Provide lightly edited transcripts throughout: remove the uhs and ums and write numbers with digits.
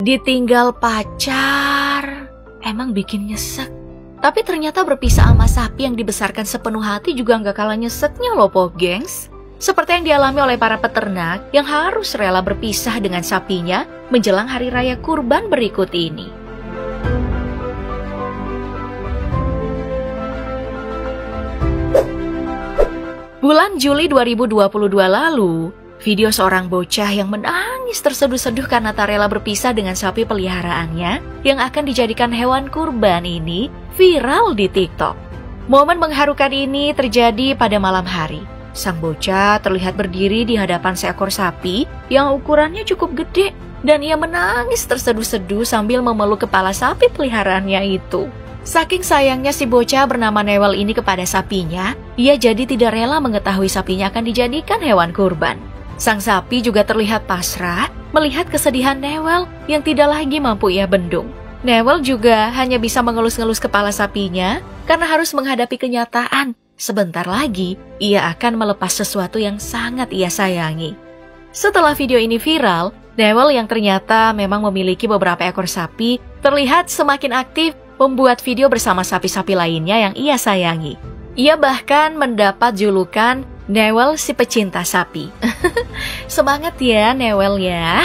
Ditinggal pacar, emang bikin nyesek. Tapi ternyata berpisah sama sapi yang dibesarkan sepenuh hati juga nggak kalah nyeseknya loh, po gengs. Seperti yang dialami oleh para peternak yang harus rela berpisah dengan sapinya menjelang hari raya kurban berikut ini. Bulan Juli 2022 lalu, video seorang bocah yang menangis terseduh-seduh karena tak rela berpisah dengan sapi peliharaannya yang akan dijadikan hewan kurban ini viral di TikTok. Momen mengharukan ini terjadi pada malam hari. Sang bocah terlihat berdiri di hadapan seekor sapi yang ukurannya cukup gede dan ia menangis terseduh-seduh sambil memeluk kepala sapi peliharaannya itu. Saking sayangnya si bocah bernama Newell ini kepada sapinya, ia jadi tidak rela mengetahui sapinya akan dijadikan hewan kurban. Sang sapi juga terlihat pasrah melihat kesedihan Newell yang tidak lagi mampu ia bendung. Newell juga hanya bisa mengelus-ngelus kepala sapinya karena harus menghadapi kenyataan. Sebentar lagi, ia akan melepas sesuatu yang sangat ia sayangi. Setelah video ini viral, Newell yang ternyata memang memiliki beberapa ekor sapi terlihat semakin aktif membuat video bersama sapi-sapi lainnya yang ia sayangi. Ia bahkan mendapat julukan Newell si pecinta sapi. Semangat ya Newell ya.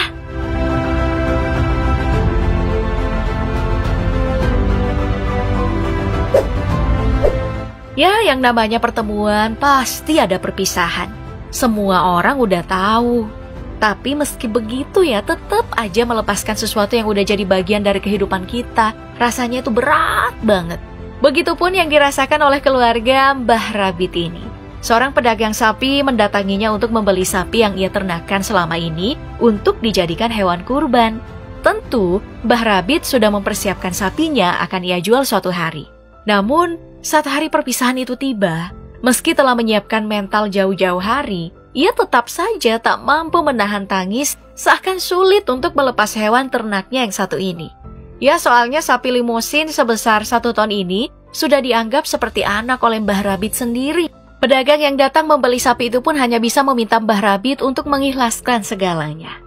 Ya, yang namanya pertemuan pasti ada perpisahan. Semua orang udah tahu. Tapi meski begitu ya, tetap aja melepaskan sesuatu yang udah jadi bagian dari kehidupan kita. Rasanya itu berat banget. Begitupun yang dirasakan oleh keluarga Mbah Rabit ini. Seorang pedagang sapi mendatanginya untuk membeli sapi yang ia ternakan selama ini untuk dijadikan hewan kurban. Tentu, Mbah Rabit sudah mempersiapkan sapinya akan ia jual suatu hari. Namun, saat hari perpisahan itu tiba, meski telah menyiapkan mental jauh-jauh hari, ia tetap saja tak mampu menahan tangis seakan sulit untuk melepas hewan ternaknya yang satu ini. Ya, soalnya sapi limosin sebesar 1 ton ini sudah dianggap seperti anak oleh Mbah Rabit sendiri. Pedagang yang datang membeli sapi itu pun hanya bisa meminta Mbah Rabit untuk mengikhlaskan segalanya.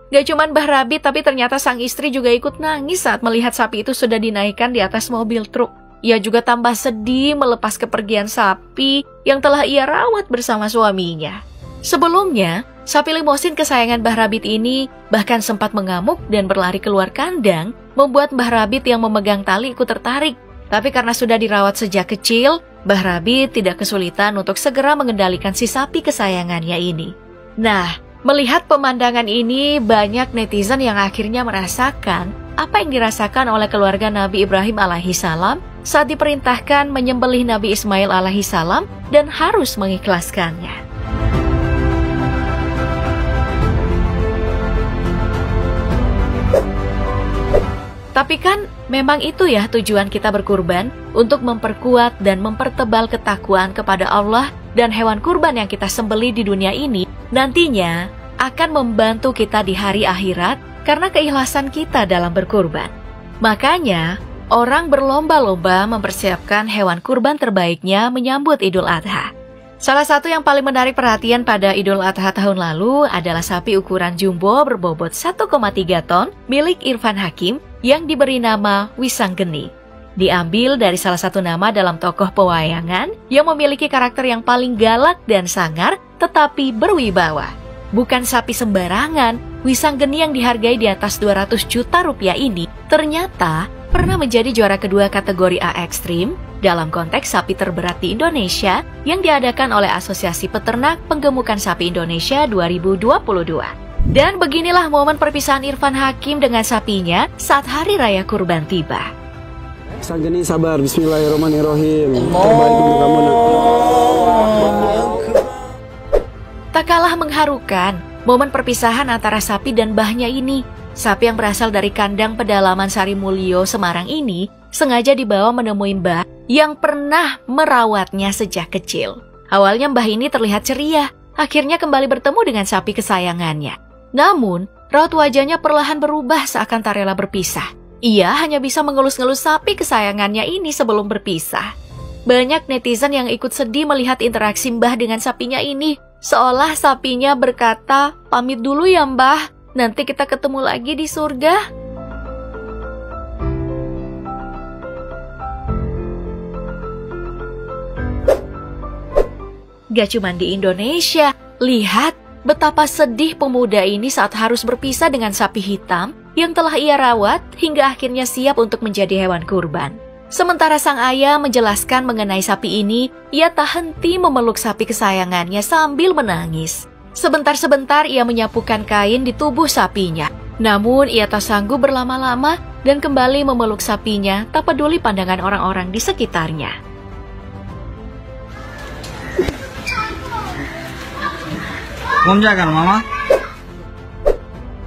Gak cuma Mbah Rabit, tapi ternyata sang istri juga ikut nangis saat melihat sapi itu sudah dinaikkan di atas mobil truk. Ia juga tambah sedih melepas kepergian sapi yang telah ia rawat bersama suaminya. Sebelumnya, sapi limosin kesayangan Mbah Rabit ini bahkan sempat mengamuk dan berlari keluar kandang, membuat Mbah Rabit yang memegang tali ikut tertarik. Tapi karena sudah dirawat sejak kecil, Mbah Rabit tidak kesulitan untuk segera mengendalikan si sapi kesayangannya ini. Nah, melihat pemandangan ini, banyak netizen yang akhirnya merasakan apa yang dirasakan oleh keluarga Nabi Ibrahim alaihissalam saat diperintahkan menyembelih Nabi Ismail alaihissalam dan harus mengikhlaskannya. Tapi kan memang itu ya tujuan kita berkurban, untuk memperkuat dan mempertebal ketakwaan kepada Allah, dan hewan kurban yang kita sembelih di dunia ini nantinya akan membantu kita di hari akhirat karena keikhlasan kita dalam berkurban. Makanya orang berlomba-lomba mempersiapkan hewan kurban terbaiknya menyambut Idul Adha. Salah satu yang paling menarik perhatian pada Idul Adha tahun lalu adalah sapi ukuran jumbo berbobot 1,3 ton milik Irfan Hakim yang diberi nama Wisanggeni. Diambil dari salah satu nama dalam tokoh pewayangan yang memiliki karakter yang paling galak dan sangar tetapi berwibawa. Bukan sapi sembarangan, Wisanggeni yang dihargai di atas 200 juta rupiah ini ternyata pernah menjadi juara kedua kategori A Ekstrim dalam konteks sapi terberat di Indonesia yang diadakan oleh Asosiasi Peternak Penggemukan Sapi Indonesia 2022. Dan beginilah momen perpisahan Irfan Hakim dengan sapinya saat hari raya kurban tiba. Sanggeni sabar, bismillahirrahmanirrahim. Terbaik untuk kamu nak. Tak kalah mengharukan momen perpisahan antara sapi dan mbahnya ini. Sapi yang berasal dari kandang pedalaman Sarimulyo, Semarang ini sengaja dibawa menemui mbah yang pernah merawatnya sejak kecil. Awalnya mbah ini terlihat ceria, akhirnya kembali bertemu dengan sapi kesayangannya. Namun, raut wajahnya perlahan berubah seakan tak rela berpisah. Ia hanya bisa mengelus-ngelus sapi kesayangannya ini sebelum berpisah. Banyak netizen yang ikut sedih melihat interaksi mbah dengan sapinya ini. Seolah sapinya berkata, "Pamit dulu ya mbah, nanti kita ketemu lagi di surga." Gak cuma di Indonesia, lihat betapa sedih pemuda ini saat harus berpisah dengan sapi hitam yang telah ia rawat hingga akhirnya siap untuk menjadi hewan kurban. Sementara sang ayah menjelaskan mengenai sapi ini, ia tak henti memeluk sapi kesayangannya sambil menangis. Sebentar-sebentar ia menyapukan kain di tubuh sapinya. Namun ia tak sanggup berlama-lama dan kembali memeluk sapinya tak peduli pandangan orang-orang di sekitarnya. Mama.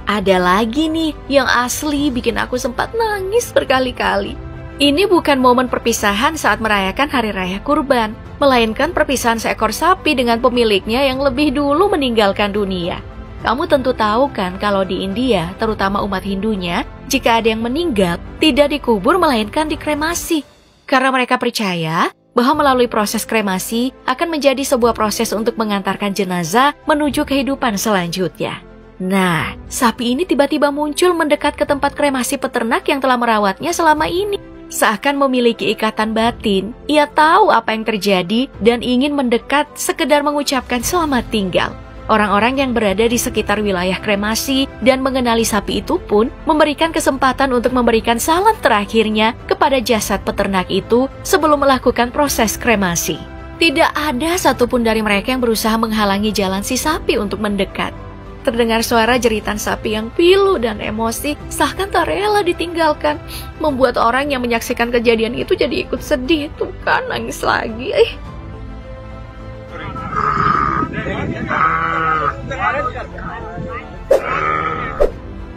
Ada lagi nih yang asli bikin aku sempat nangis berkali-kali. Ini bukan momen perpisahan saat merayakan Hari Raya Kurban, melainkan perpisahan seekor sapi dengan pemiliknya yang lebih dulu meninggalkan dunia. Kamu tentu tahu kan kalau di India, terutama umat Hindunya, jika ada yang meninggal, tidak dikubur melainkan dikremasi. Karena mereka percaya bahwa melalui proses kremasi akan menjadi sebuah proses untuk mengantarkan jenazah menuju kehidupan selanjutnya. Nah, sapi ini tiba-tiba muncul mendekat ke tempat kremasi peternak yang telah merawatnya selama ini. Seakan memiliki ikatan batin, ia tahu apa yang terjadi dan ingin mendekat sekedar mengucapkan selamat tinggal. Orang-orang yang berada di sekitar wilayah kremasi dan mengenali sapi itu pun memberikan kesempatan untuk memberikan salam terakhirnya kepada jasad peternak itu sebelum melakukan proses kremasi. Tidak ada satupun dari mereka yang berusaha menghalangi jalan si sapi untuk mendekat. Terdengar suara jeritan sapi yang pilu dan emosi, seakan tak rela ditinggalkan, membuat orang yang menyaksikan kejadian itu jadi ikut sedih. Tuh kan, nangis lagi.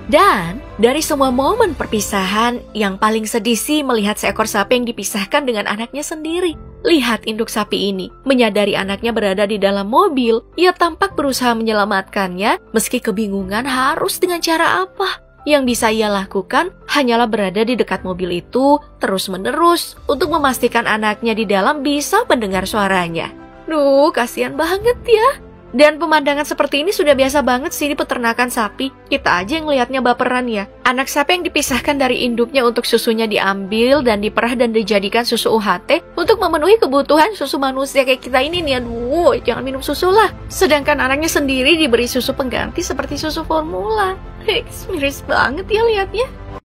Dan dari semua momen perpisahan, yang paling sedih sih melihat seekor sapi yang dipisahkan dengan anaknya sendiri. Lihat induk sapi ini, menyadari anaknya berada di dalam mobil, ia tampak berusaha menyelamatkannya meski kebingungan harus dengan cara apa. Yang bisa ia lakukan hanyalah berada di dekat mobil itu terus-menerus untuk memastikan anaknya di dalam bisa mendengar suaranya. Duh, kasihan banget ya. Dan pemandangan seperti ini sudah biasa banget sih di peternakan sapi. Kita aja yang lihatnya baperan ya. Anak sapi yang dipisahkan dari induknya untuk susunya diambil dan diperah dan dijadikan susu UHT untuk memenuhi kebutuhan susu manusia kayak kita ini nih. Aduh, jangan minum susu lah. Sedangkan anaknya sendiri diberi susu pengganti seperti susu formula. Miris banget ya lihatnya.